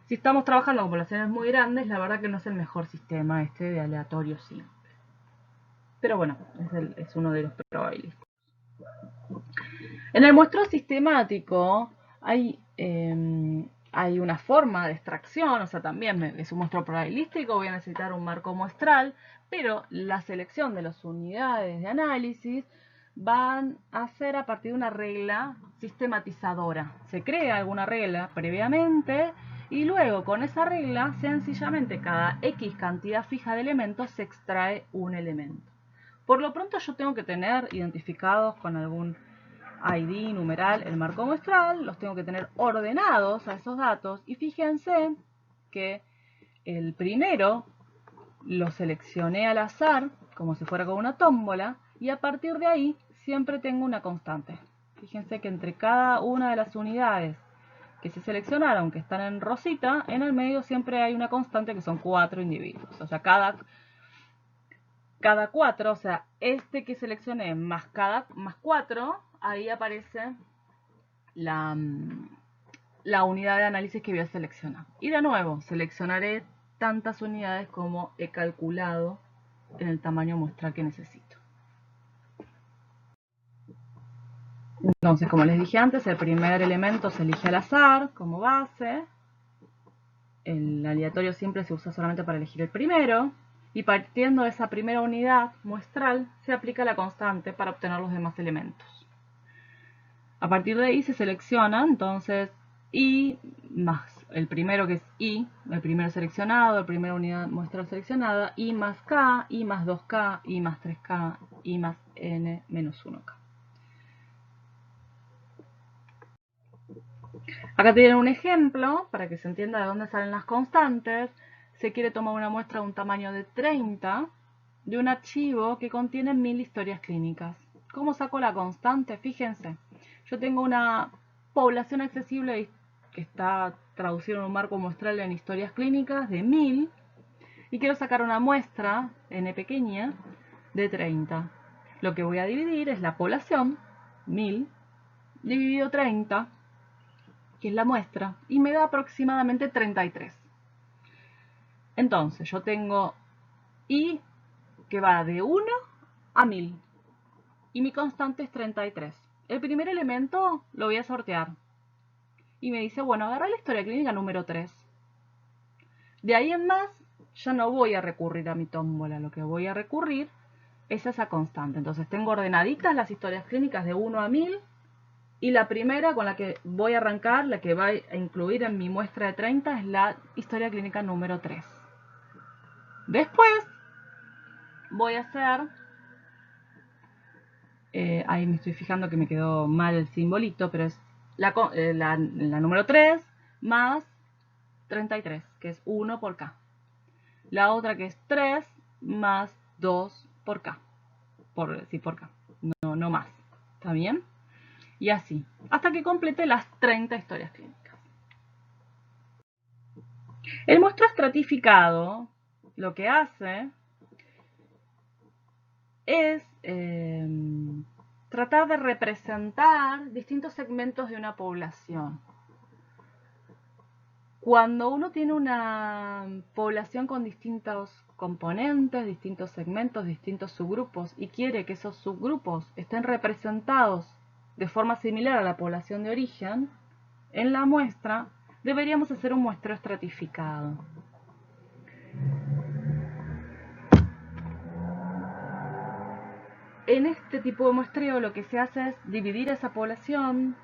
Si estamos trabajando con poblaciones muy grandes, la verdad que no es el mejor sistema este de aleatorio simple. Pero bueno, es uno de los probabilísticos. En el muestreo sistemático hay una forma de extracción, o sea, también es un muestreo probabilístico, voy a necesitar un marco muestral, pero la selección de las unidades de análisis van a ser a partir de una regla sistematizadora. Se crea alguna regla previamente y luego con esa regla, sencillamente cada X cantidad fija de elementos se extrae un elemento. Por lo pronto yo tengo que tener identificados con algún ID, numeral, el marco muestral, los tengo que tener ordenados a esos datos y fíjense que el primero lo seleccioné al azar, como si fuera con una tómbola, y a partir de ahí siempre tengo una constante. Fíjense que entre cada una de las unidades que se seleccionaron, que están en rosita, en el medio siempre hay una constante que son 4 individuos. O sea, cada 4, o sea, este que seleccioné más 4, ahí aparece la unidad de análisis que voy a seleccionar. Y de nuevo, seleccionaré tantas unidades como he calculado en el tamaño muestral que necesito. Entonces, como les dije antes, el primer elemento se elige al azar como base. El aleatorio siempre se usa solamente para elegir el primero. Y partiendo de esa primera unidad muestral, se aplica la constante para obtener los demás elementos. A partir de ahí se selecciona entonces I más el primero, que es I, el primero seleccionado, la primera unidad muestral seleccionada, I más K, I más 2K, I más 3K, I más N menos 1K. Acá tienen un ejemplo para que se entienda de dónde salen las constantes. Se quiere tomar una muestra de un tamaño de 30 de un archivo que contiene 1000 historias clínicas. ¿Cómo saco la constante? Fíjense, yo tengo una población accesible que está traducida en un marco muestral en historias clínicas de 1000 y quiero sacar una muestra, n pequeña, de 30. Lo que voy a dividir es la población, 1000, dividido 30, que es la muestra, y me da aproximadamente 33. Entonces yo tengo I que va de 1 a 1000 y mi constante es 33. El primer elemento lo voy a sortear y me dice, bueno, agarra la historia clínica número 3. De ahí en más ya no voy a recurrir a mi tómbola, lo que voy a recurrir es a esa constante. Entonces tengo ordenaditas las historias clínicas de 1 a 1000 y la primera con la que voy a arrancar, la que va a incluir en mi muestra de 30, es la historia clínica número 3. Después voy a hacer, ahí me estoy fijando que me quedó mal el simbolito, pero es la número 3 más 33, que es 1 por K. La otra que es 3 más 2 por K. Por K, no más. ¿Está bien? Y así, hasta que complete las 30 historias clínicas. El muestreo estratificado lo que hace es tratar de representar distintos segmentos de una población. Cuando uno tiene una población con distintos componentes, distintos segmentos, distintos subgrupos y quiere que esos subgrupos estén representados de forma similar a la población de origen, en la muestra deberíamos hacer un muestreo estratificado. En este tipo de muestreo lo que se hace es dividir esa población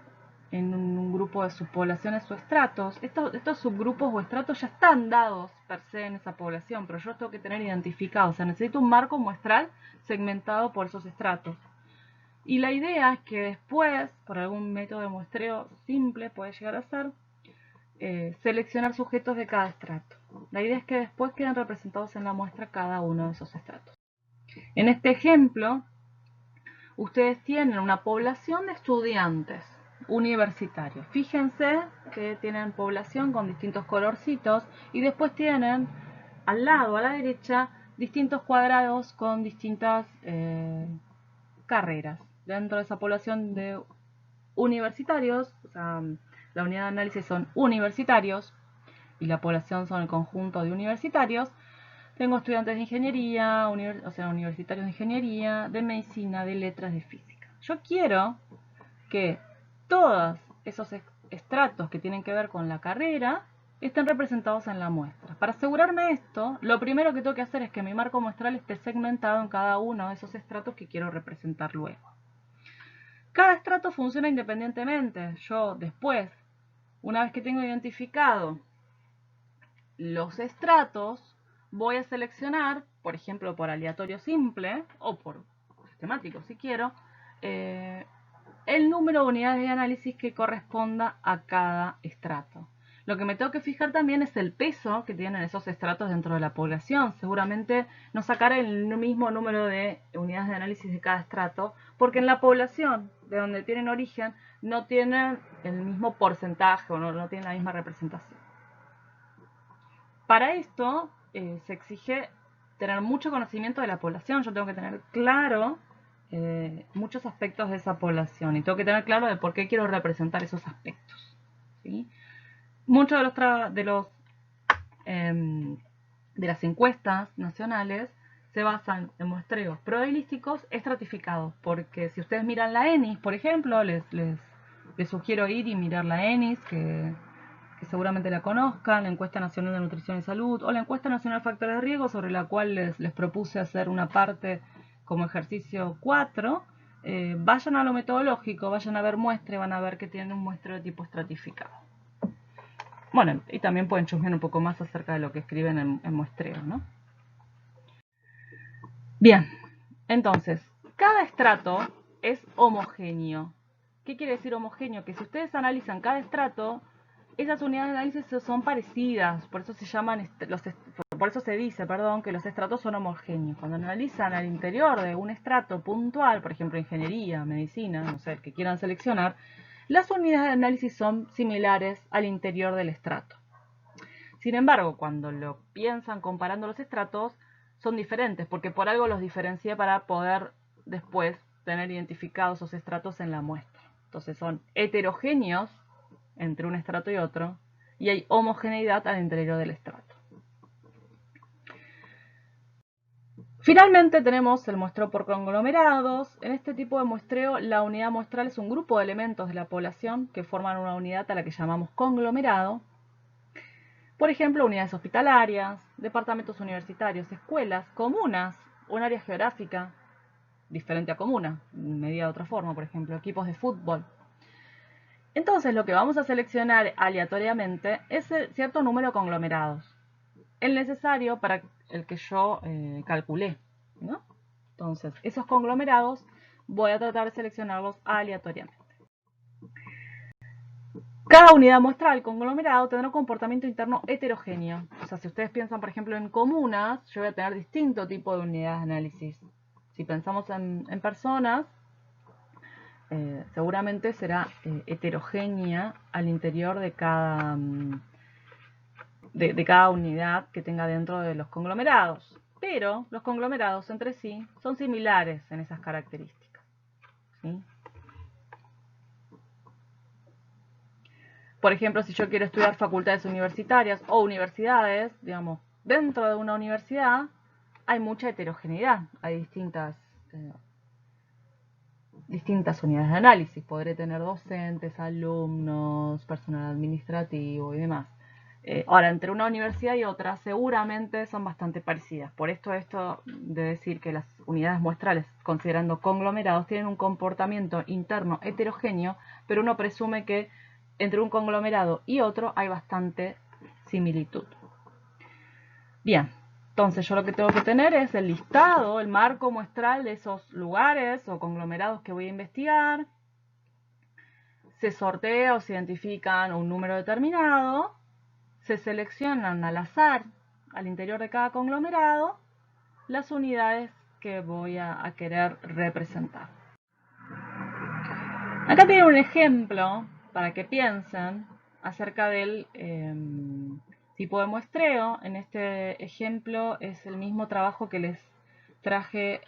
en un grupo de subpoblaciones o estratos. Estos subgrupos o estratos ya están dados per se en esa población, pero yo los tengo que tener identificados. O sea, necesito un marco muestral segmentado por esos estratos. Y la idea es que después, por algún método de muestreo simple, puede llegar a ser seleccionar sujetos de cada estrato. La idea es que después queden representados en la muestra cada uno de esos estratos. En este ejemplo, ustedes tienen una población de estudiantes universitarios. Fíjense que tienen población con distintos colorcitos y después tienen al lado, a la derecha, distintos cuadrados con distintas carreras. Dentro de esa población de universitarios, o sea, la unidad de análisis son universitarios y la población son el conjunto de universitarios. Tengo estudiantes de ingeniería, universitarios de ingeniería, de medicina, de letras, de física. Yo quiero que todos esos estratos que tienen que ver con la carrera estén representados en la muestra. Para asegurarme esto, lo primero que tengo que hacer es que mi marco muestral esté segmentado en cada uno de esos estratos que quiero representar luego. Cada estrato funciona independientemente. Yo después, una vez que tengo identificado los estratos, voy a seleccionar, por ejemplo, por aleatorio simple o por sistemático si quiero, el número de unidades de análisis que corresponda a cada estrato. Lo que me tengo que fijar también es el peso que tienen esos estratos dentro de la población. Seguramente no sacaré el mismo número de unidades de análisis de cada estrato, porque en la población de donde tienen origen no tienen el mismo porcentaje o no tienen la misma representación. Para esto se exige tener mucho conocimiento de la población. Yo tengo que tener claro muchos aspectos de esa población y tengo que tener claro de por qué quiero representar esos aspectos, ¿sí? Muchos de las encuestas nacionales se basan en muestreos probabilísticos estratificados, porque si ustedes miran la ENIS, por ejemplo, les sugiero ir y mirar la ENIS, que que seguramente la conozcan, la Encuesta Nacional de Nutrición y Salud o la Encuesta Nacional de Factores de Riesgo, sobre la cual les propuse hacer una parte como ejercicio 4. Vayan a lo metodológico, vayan a ver muestra y van a ver que tienen un muestreo de tipo estratificado. Bueno, y también pueden chusmear un poco más acerca de lo que escriben en muestreo, ¿no? Bien, entonces, cada estrato es homogéneo. ¿Qué quiere decir homogéneo? Que si ustedes analizan cada estrato, esas unidades de análisis son parecidas, por eso se llaman por eso se dice, perdón, que los estratos son homogéneos. Cuando analizan al interior de un estrato puntual, por ejemplo, ingeniería, medicina, no sé, el que quieran seleccionar, las unidades de análisis son similares al interior del estrato. Sin embargo, cuando lo piensan comparando los estratos, son diferentes, porque por algo los diferencié para poder después tener identificados esos estratos en la muestra. Entonces son heterogéneos entre un estrato y otro, y hay homogeneidad al interior del estrato. Finalmente tenemos el muestreo por conglomerados. En este tipo de muestreo, la unidad muestral es un grupo de elementos de la población que forman una unidad a la que llamamos conglomerado. Por ejemplo, unidades hospitalarias, departamentos universitarios, escuelas, comunas, un área geográfica diferente a comuna, medida de otra forma, por ejemplo, equipos de fútbol. Entonces, lo que vamos a seleccionar aleatoriamente es cierto número de conglomerados, el necesario para el que yo calculé, ¿no? Entonces, esos conglomerados voy a tratar de seleccionarlos aleatoriamente. Cada unidad muestral conglomerado tendrá un comportamiento interno heterogéneo. O sea, si ustedes piensan, por ejemplo, en comunas, yo voy a tener distinto tipo de unidades de análisis. Si pensamos en personas, seguramente será heterogénea al interior de cada unidad que tenga dentro de los conglomerados. Pero los conglomerados entre sí son similares en esas características, ¿sí? Por ejemplo, si yo quiero estudiar facultades universitarias o universidades, digamos, dentro de una universidad hay mucha heterogeneidad, hay distintas unidades de análisis. Podré tener docentes, alumnos, personal administrativo y demás. Ahora, entre una universidad y otra seguramente son bastante parecidas. Por esto de decir que las unidades muestrales, considerando conglomerados, tienen un comportamiento interno heterogéneo, pero uno presume que entre un conglomerado y otro hay bastante similitud. Bien, entonces yo lo que tengo que tener es el listado, el marco muestral de esos lugares o conglomerados que voy a investigar. Se sortea o se identifican un número determinado, se seleccionan al azar al interior de cada conglomerado las unidades que voy a querer representar. Acá tienen un ejemplo para que piensen acerca del tipo de muestreo. En este ejemplo es el mismo trabajo que les traje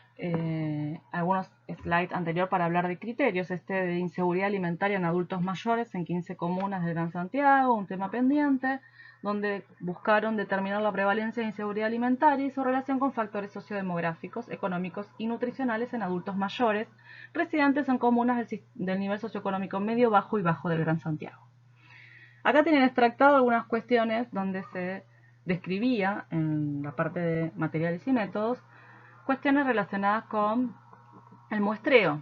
algunos slides anterior para hablar de criterios, de inseguridad alimentaria en adultos mayores en 15 comunas de Gran Santiago, un tema pendiente, donde buscaron determinar la prevalencia de inseguridad alimentaria y su relación con factores sociodemográficos, económicos y nutricionales en adultos mayores residentes en comunas del nivel socioeconómico medio, bajo y bajo del Gran Santiago. Acá tienen extractado algunas cuestiones donde se describía en la parte de materiales y métodos cuestiones relacionadas con el muestreo.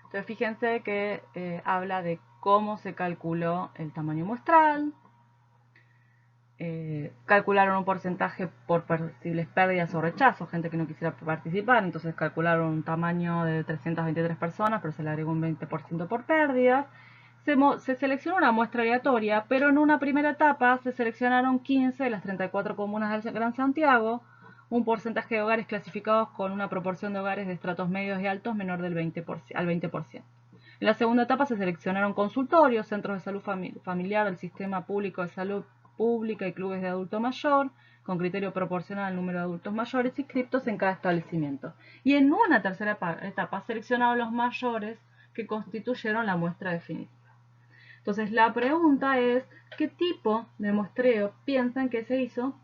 Entonces fíjense que habla de cómo se calculó el tamaño muestral, calcularon un porcentaje por posibles pérdidas o rechazos, gente que no quisiera participar, entonces calcularon un tamaño de 323 personas, pero se le agregó un 20% por pérdidas. Se seleccionó una muestra aleatoria, pero en una primera etapa se seleccionaron 15 de las 34 comunas del Gran Santiago, un porcentaje de hogares clasificados con una proporción de hogares de estratos medios y altos menor del 20%. En la segunda etapa se seleccionaron consultorios, centros de salud familiar del sistema público de salud pública y clubes de adulto mayor, con criterio proporcional al número de adultos mayores inscriptos en cada establecimiento. Y en una tercera etapa seleccionaron los mayores que constituyeron la muestra definitiva. Entonces la pregunta es, ¿qué tipo de muestreo piensan que se hizo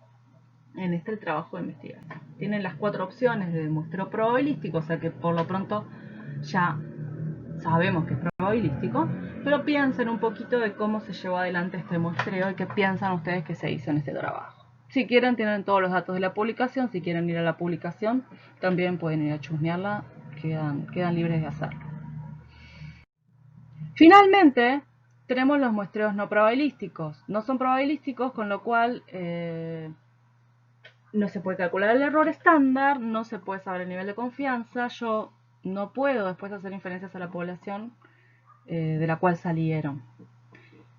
en el trabajo de investigación? Tienen las 4 opciones de muestreo probabilístico, o sea que por lo pronto ya sabemos que es probabilístico, pero piensen un poquito de cómo se llevó adelante este muestreo y qué piensan ustedes que se hizo en este trabajo. Si quieren, tienen todos los datos de la publicación. Si quieren ir a la publicación, también pueden ir a chusmearla, quedan libres de hacerlo. Finalmente, tenemos los muestreos no probabilísticos. No son probabilísticos, con lo cual no se puede calcular el error estándar, no se puede saber el nivel de confianza. Yo no puedo después hacer inferencias a la población de la cual salieron.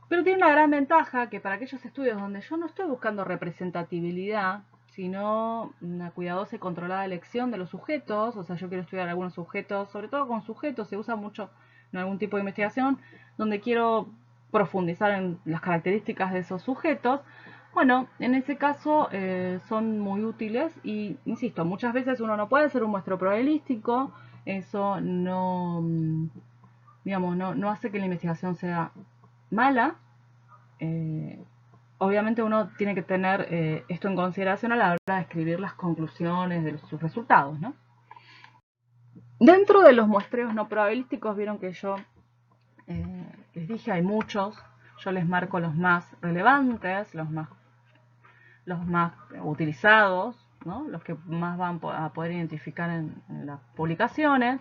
Pero tiene una gran ventaja que para aquellos estudios donde yo no estoy buscando representatividad, sino una cuidadosa y controlada elección de los sujetos, o sea, yo quiero estudiar algunos sujetos, sobre todo con sujetos, se usa mucho en algún tipo de investigación, donde quiero profundizar en las características de esos sujetos. Bueno, en ese caso son muy útiles y, insisto, muchas veces uno no puede hacer un muestreo probabilístico, eso no, digamos, no hace que la investigación sea mala. Obviamente uno tiene que tener esto en consideración a la hora de escribir las conclusiones de sus resultados, ¿no? Dentro de los muestreos no probabilísticos, vieron que yo les dije, hay muchos. Yo les marco los más relevantes, los más utilizados, ¿no? Los que más van a poder identificar en las publicaciones.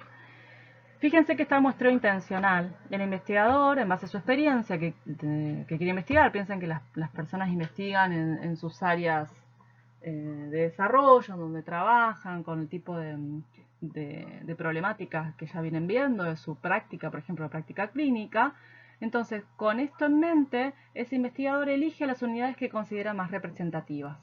Fíjense que está el muestreo intencional. El investigador, en base a su experiencia que quiere investigar, piensen que las personas investigan en sus áreas de desarrollo, donde trabajan, con el tipo de problemáticas que ya vienen viendo, de su práctica, por ejemplo, la práctica clínica. Entonces, con esto en mente, ese investigador elige las unidades que considera más representativas.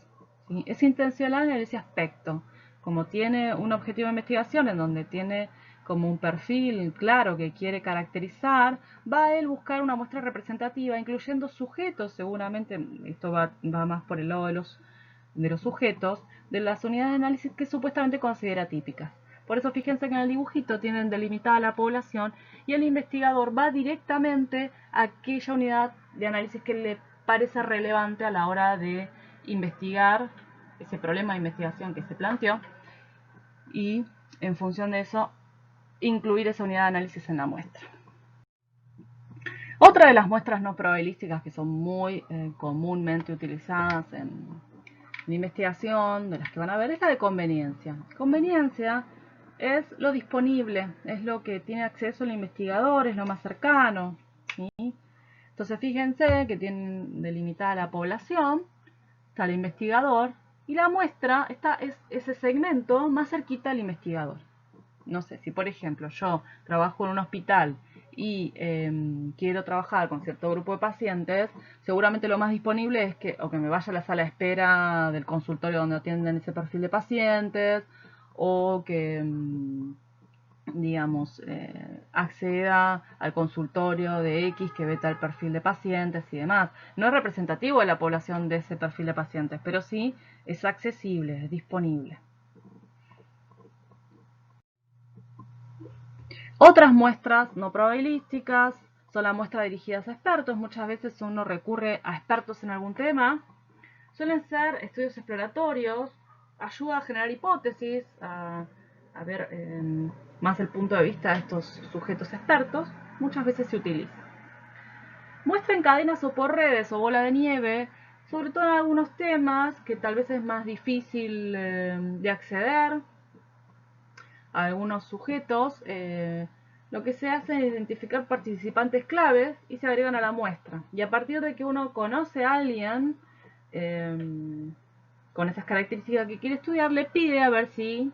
¿Sí? Es intencional en ese aspecto. Como tiene un objetivo de investigación en donde tiene como un perfil claro que quiere caracterizar, va a él buscar una muestra representativa, incluyendo sujetos, seguramente, esto va más por el lado de los sujetos, de las unidades de análisis que supuestamente considera típicas. Por eso fíjense que en el dibujito tienen delimitada la población y el investigador va directamente a aquella unidad de análisis que le parece relevante a la hora de investigar ese problema de investigación que se planteó y en función de eso incluir esa unidad de análisis en la muestra. Otra de las muestras no probabilísticas que son muy comúnmente utilizadas en investigación, de las que van a ver, es la de conveniencia. Conveniencia es lo disponible, es lo que tiene acceso el investigador, es lo más cercano. ¿Sí? Entonces fíjense que tienen delimitada la población, está el investigador, y la muestra es ese segmento más cerquita al investigador. No sé, si por ejemplo yo trabajo en un hospital y quiero trabajar con cierto grupo de pacientes, seguramente lo más disponible es que o que me vaya a la sala de espera del consultorio donde atienden ese perfil de pacientes, o que, digamos, acceda al consultorio de X que ve tal perfil de pacientes y demás. No es representativo de la población de ese perfil de pacientes, pero sí es accesible, es disponible. Otras muestras no probabilísticas son las muestras dirigidas a expertos. Muchas veces uno recurre a expertos en algún tema. Suelen ser estudios exploratorios, ayuda a generar hipótesis, a ver más el punto de vista de estos sujetos expertos. Muchas veces se utiliza. Muestra en cadenas o por redes o bola de nieve, sobre todo en algunos temas que tal vez es más difícil de acceder a algunos sujetos. Lo que se hace es identificar participantes claves y se agregan a la muestra. Y a partir de que uno conoce a alguien con esas características que quiere estudiar, le pide a ver si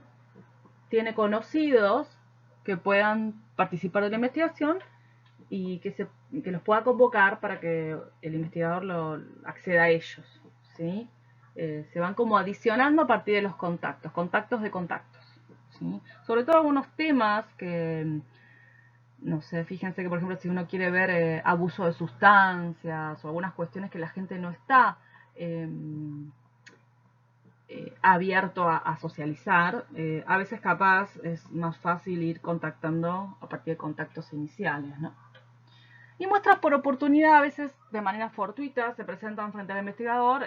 tiene conocidos que puedan participar de la investigación y que los pueda convocar para que el investigador acceda a ellos. ¿Sí? Se van como adicionando a partir de los contactos de contactos. ¿Sí? Sobre todo algunos temas que, no sé, fíjense que por ejemplo si uno quiere ver abuso de sustancias o algunas cuestiones que la gente no está abierto a socializar, a veces capaz es más fácil ir contactando a partir de contactos iniciales, ¿no? Y muestras por oportunidad, a veces de manera fortuita, se presentan frente al investigador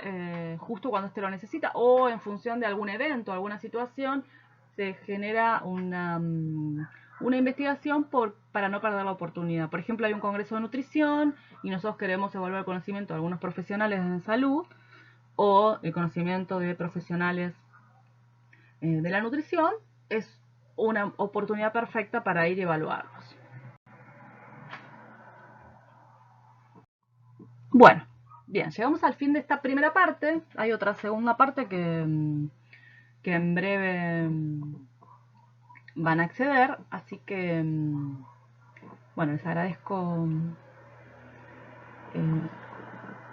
justo cuando éste lo necesita o en función de algún evento, alguna situación, se genera una investigación para no perder la oportunidad. Por ejemplo, hay un congreso de nutrición y nosotros queremos evaluar el conocimiento de algunos profesionales en salud o el conocimiento de profesionales de la nutrición. Es una oportunidad perfecta para ir y evaluarlos. Bueno, bien, llegamos al fin de esta primera parte. Hay otra segunda parte que en breve van a acceder, así que bueno, les agradezco eh,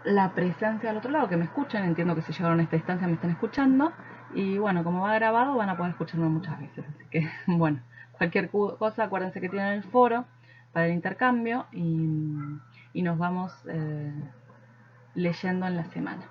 la presencia del otro lado, que me escuchen. Entiendo que si llegaron a esta distancia me están escuchando, y bueno, como va grabado van a poder escucharme muchas veces, así que bueno, cualquier cosa acuérdense que tienen el foro para el intercambio, y nos vamos leyendo en la semana.